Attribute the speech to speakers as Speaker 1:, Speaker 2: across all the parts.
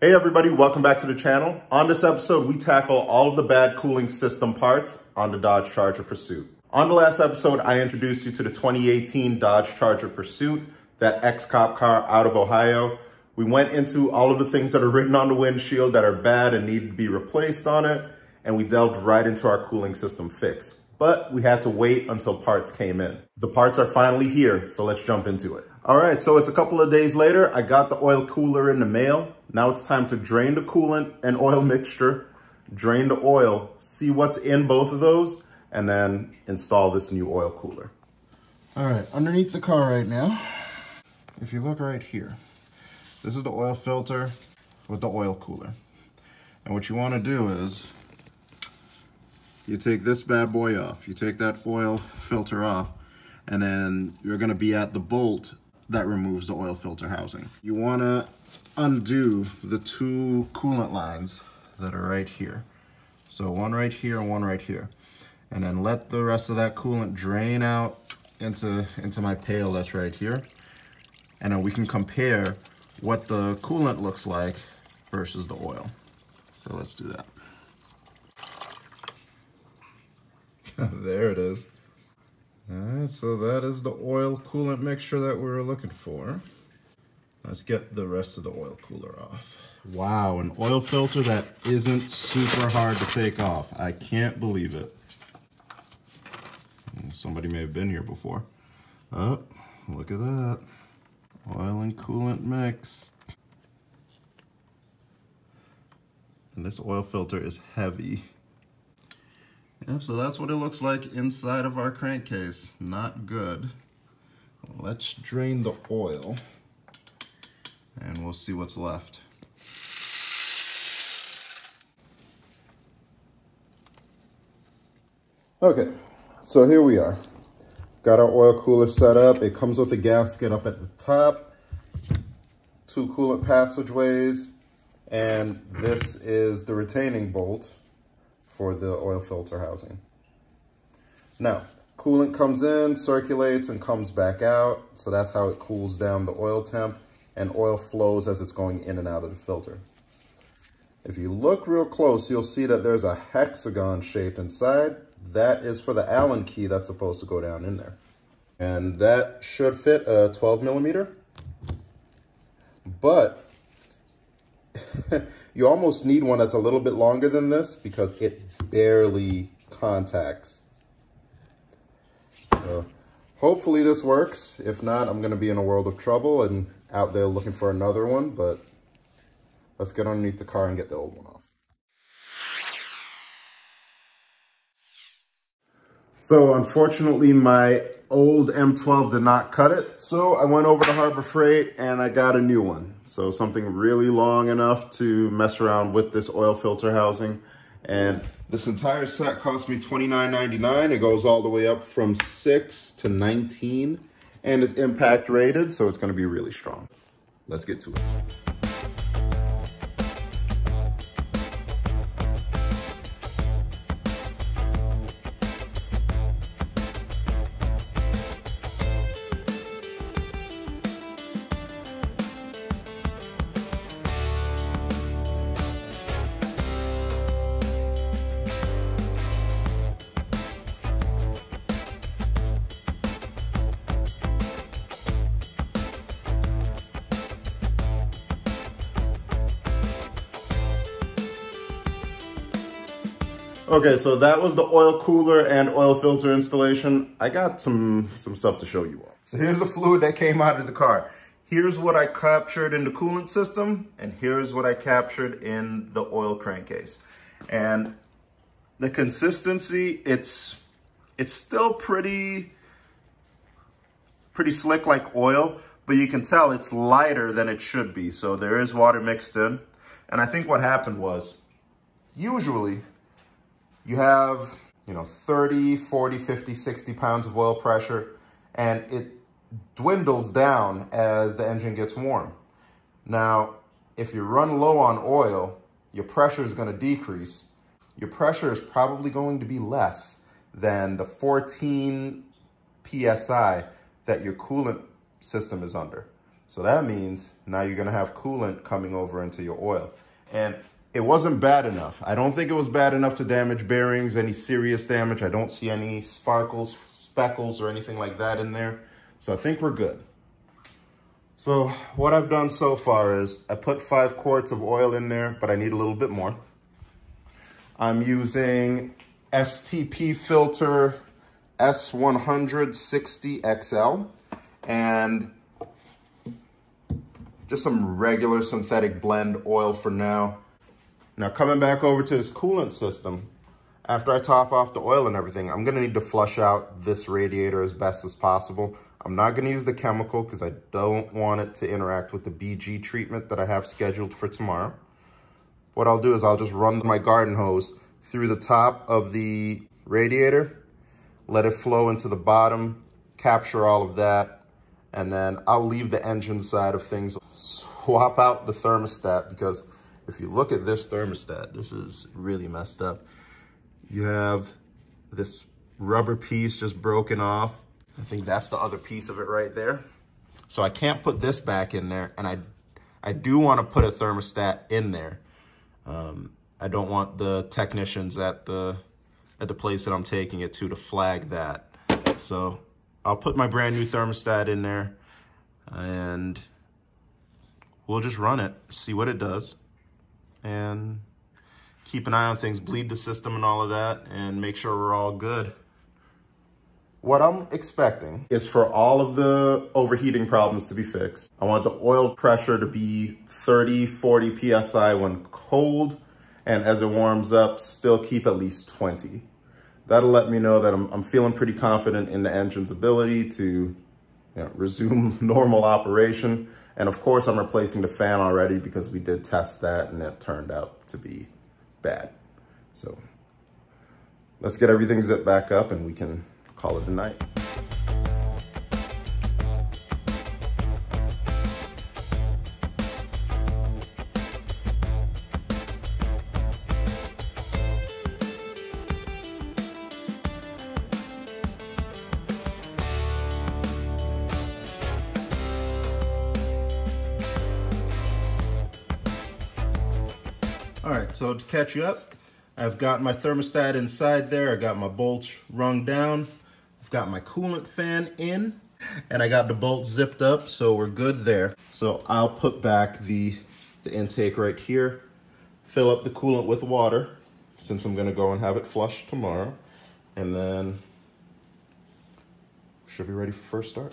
Speaker 1: Hey everybody, welcome back to the channel. On this episode, we tackle all of the bad cooling system parts on the Dodge Charger Pursuit. On the last episode, I introduced you to the 2018 Dodge Charger Pursuit, that ex-cop car out of Ohio. We went into all of the things that are written on the windshield that are bad and need to be replaced on it, and we delved right into our cooling system fix. But we had to wait until parts came in. The parts are finally here, so let's jump into it. All right, so it's a couple of days later. I got the oil cooler in the mail. Now it's time to drain the coolant and oil mixture, drain the oil, see what's in both of those, and then install this new oil cooler. All right, underneath the car right now, if you look right here, this is the oil filter with the oil cooler. And what you want to do is, you take this bad boy off. You take that oil filter off, and then you're going to be at the bolt that removes the oil filter housing. You want to undo the two coolant lines that are right here. So one right here and one right here. And then let the rest of that coolant drain out into my pail that's right here. And then we can compare what the coolant looks like versus the oil. So let's do that. There it is. All right, so that is the oil coolant mixture that we were looking for. Let's get the rest of the oil cooler off. Wow, an oil filter that isn't super hard to take off. I can't believe it. Somebody may have been here before. Oh, look at that. Oil and coolant mix. And this oil filter is heavy. Yep, so that's what it looks like inside of our crankcase. Not good. Let's drain the oil and we'll see what's left. Okay, so here we are. Got our oil cooler set up. It comes with a gasket up at the top, two coolant passageways, and this is the retaining bolt for the oil filter housing. Now, coolant comes in, circulates, and comes back out. So that's how it cools down the oil temp, and oil flows as it's going in and out of the filter. If you look real close, you'll see that there's a hexagon shape inside. That is for the Allen key that's supposed to go down in there. And that should fit a 12 millimeter. But you almost need one that's a little bit longer than this because it barely contacts. So hopefully this works. If not, I'm going to be in a world of trouble and out there looking for another one, but let's get underneath the car and get the old one off. So unfortunately, my old M12 did not cut it. So I went over to Harbor Freight and I got a new one. So something really long enough to mess around with this oil filter housing. And this entire set cost me $29.99. It goes all the way up from 6 to 19 and is impact rated, so it's going to be really strong. Let's get to it. Okay, so that was the oil cooler and oil filter installation. I got some stuff to show you all. So here's the fluid that came out of the car. Here's what I captured in the coolant system, and here's what I captured in the oil crankcase. And the consistency, it's still pretty slick like oil, but you can tell it's lighter than it should be. So there is water mixed in. And I think what happened was, usually, you have, 30, 40, 50, 60 pounds of oil pressure, and it dwindles down as the engine gets warm. Now, if you run low on oil, your pressure is going to decrease. Your pressure is probably going to be less than the 14 PSI that your coolant system is under. So that means now you're gonna have coolant coming over into your oil. And it wasn't bad enough. I don't think it was bad enough to damage bearings, any serious damage. I don't see any sparkles, speckles, or anything like that in there. So I think we're good. So what I've done so far is I put 5 quarts of oil in there, but I need a little bit more. I'm using STP filter S160XL and just some regular synthetic blend oil for now. Now coming back over to this coolant system, after I top off the oil and everything, I'm gonna need to flush out this radiator as best as possible. I'm not gonna use the chemical because I don't want it to interact with the BG treatment that I have scheduled for tomorrow. What I'll do is I'll just run my garden hose through the top of the radiator, let it flow into the bottom, capture all of that, and then I'll leave the engine side of things. Swap out the thermostat, because if you look at this thermostat, this is really messed up. You have this rubber piece just broken off. I think that's the other piece of it right there. So I can't put this back in there, and I do want to put a thermostat in there. I don't want the technicians at the place that I'm taking it to flag that. So I'll put my brand new thermostat in there and we'll just run it, see what it does, and keep an eye on things, bleed the system and all of that, and make sure we're all good. What I'm expecting is for all of the overheating problems to be fixed. I want the oil pressure to be 30, 40 PSI when cold, and as it warms up, still keep at least 20. That'll let me know that I'm feeling pretty confident in the engine's ability to resume normal operation. And of course, I'm replacing the fan already because we did test that and it turned out to be bad. So let's get everything zipped back up and we can call it a night. All right, so to catch you up, I've got my thermostat inside there. I got my bolts rung down. I've got my coolant fan in, and I got the bolts zipped up, so we're good there. So I'll put back the intake right here, fill up the coolant with water, since I'm gonna go and have it flushed tomorrow, and then should be ready for first start.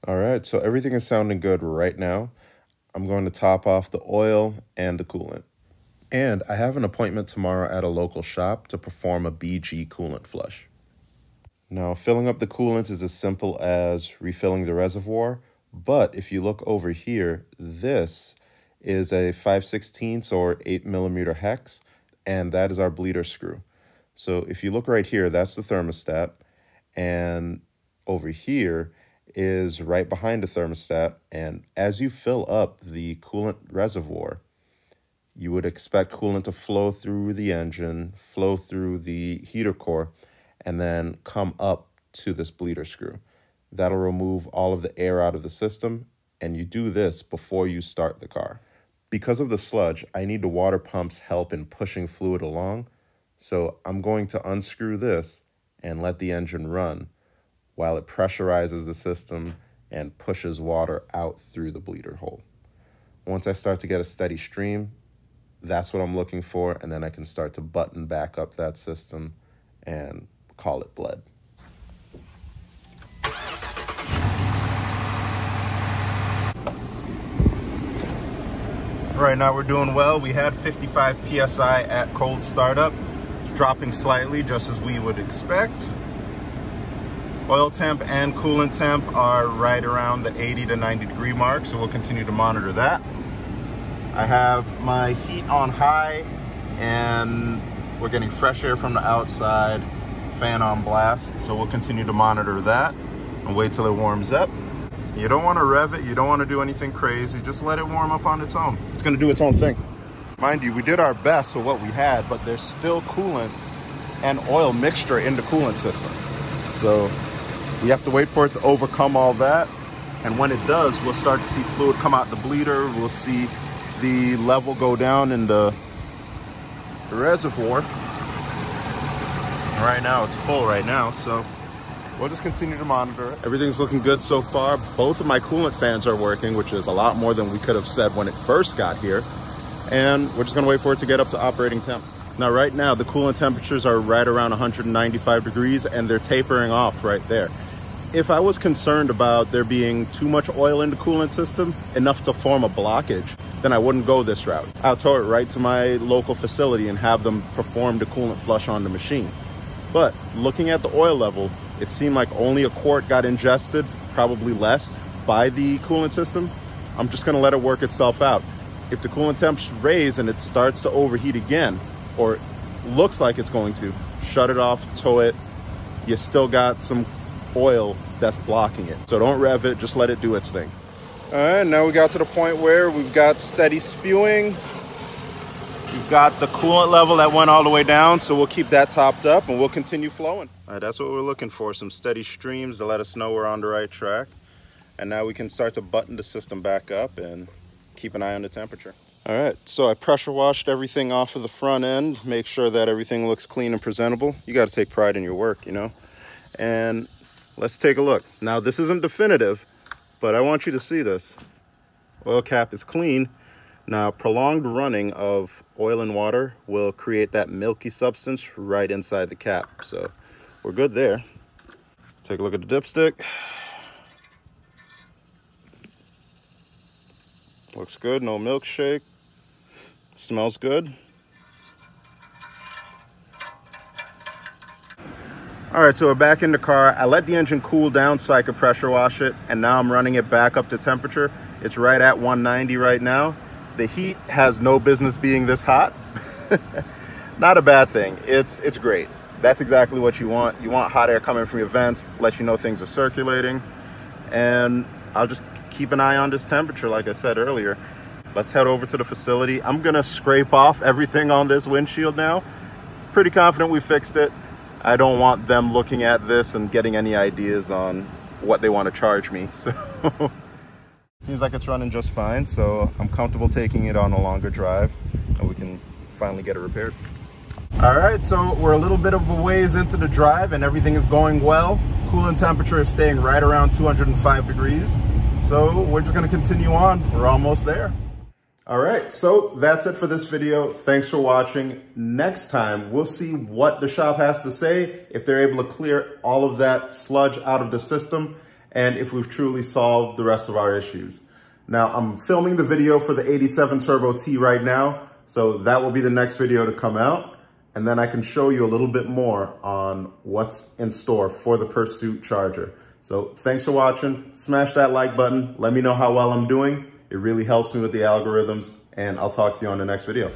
Speaker 1: All right, so everything is sounding good right now. I'm going to top off the oil and the coolant. And I have an appointment tomorrow at a local shop to perform a BG coolant flush. Now, filling up the coolant is as simple as refilling the reservoir, but if you look over here, this is a 5/16 or 8mm hex, and that is our bleeder screw. So if you look right here, that's the thermostat, and over here is right behind the thermostat, and as you fill up the coolant reservoir, you would expect coolant to flow through the engine, flow through the heater core, and then come up to this bleeder screw. That'll remove all of the air out of the system, and you do this before you start the car. Because of the sludge, I need the water pump's help in pushing fluid along, so I'm going to unscrew this and let the engine run while it pressurizes the system and pushes water out through the bleeder hole. Once I start to get a steady stream, that's what I'm looking for, and then I can start to button back up that system and call it bled. Right now we're doing well. We had 55 PSI at cold startup. It's dropping slightly, just as we would expect. Oil temp and coolant temp are right around the 80 to 90 degree mark, so we'll continue to monitor that. I have my heat on high, and we're getting fresh air from the outside, fan on blast, so we'll continue to monitor that and wait till it warms up. You don't want to rev it, you don't want to do anything crazy, just let it warm up on its own. It's going to do its own thing. Mind you, we did our best with what we had, but there's still coolant and oil mixture in the coolant system. So we have to wait for it to overcome all that. And when it does, we'll start to see fluid come out the bleeder. We'll see the level go down in the reservoir. Right now, it's full right now. So we'll just continue to monitor it. Everything's looking good so far. Both of my coolant fans are working, which is a lot more than we could have said when it first got here. And we're just gonna wait for it to get up to operating temp. Now, right now, the coolant temperatures are right around 195 degrees, and they're tapering off right there. If I was concerned about there being too much oil in the coolant system, enough to form a blockage, then I wouldn't go this route. I'll tow it right to my local facility and have them perform the coolant flush on the machine. But looking at the oil level, it seemed like only a quart got ingested, probably less, by the coolant system. I'm just gonna let it work itself out. If the coolant temps raise and it starts to overheat again, or looks like it's going to, shut it off, tow it. You still got some oil that's blocking it. So don't rev it, just let it do its thing. All right, now we got to the point where we've got steady spewing. We've got the coolant level that went all the way down, so we'll keep that topped up and we'll continue flowing. All right, that's what we're looking for, some steady streams to let us know we're on the right track. And now we can start to button the system back up and keep an eye on the temperature. All right, so I pressure washed everything off of the front end, make sure that everything looks clean and presentable. You got to take pride in your work, you know? And let's take a look. Now, this isn't definitive, but I want you to see this. Oil cap is clean. Now, prolonged running of oil and water will create that milky substance right inside the cap. So we're good there. Take a look at the dipstick. Looks good, no milkshake. Smells good. All right, so we're back in the car. I let the engine cool down so I could pressure wash it, and now I'm running it back up to temperature. It's right at 190 right now. The heat has no business being this hot. Not a bad thing. It's great. That's exactly what you want. You want hot air coming from your vents, let you know things are circulating. And I'll just keep an eye on this temperature, like I said earlier. Let's head over to the facility. I'm gonna scrape off everything on this windshield now. Pretty confident we fixed it. I don't want them looking at this and getting any ideas on what they want to charge me. So seems like it's running just fine. So I'm comfortable taking it on a longer drive and we can finally get it repaired. All right, so we're a little bit of a ways into the drive and everything is going well. Coolant temperature is staying right around 205 degrees. So we're just gonna continue on. We're almost there. All right, so that's it for this video. Thanks for watching. Next time, we'll see what the shop has to say, if they're able to clear all of that sludge out of the system, and if we've truly solved the rest of our issues. Now, I'm filming the video for the 87 Turbo T right now, so that will be the next video to come out, and then I can show you a little bit more on what's in store for the Pursuit Charger. So thanks for watching. Smash that like button. Let me know how well I'm doing. It really helps me with the algorithms, and I'll talk to you on the next video.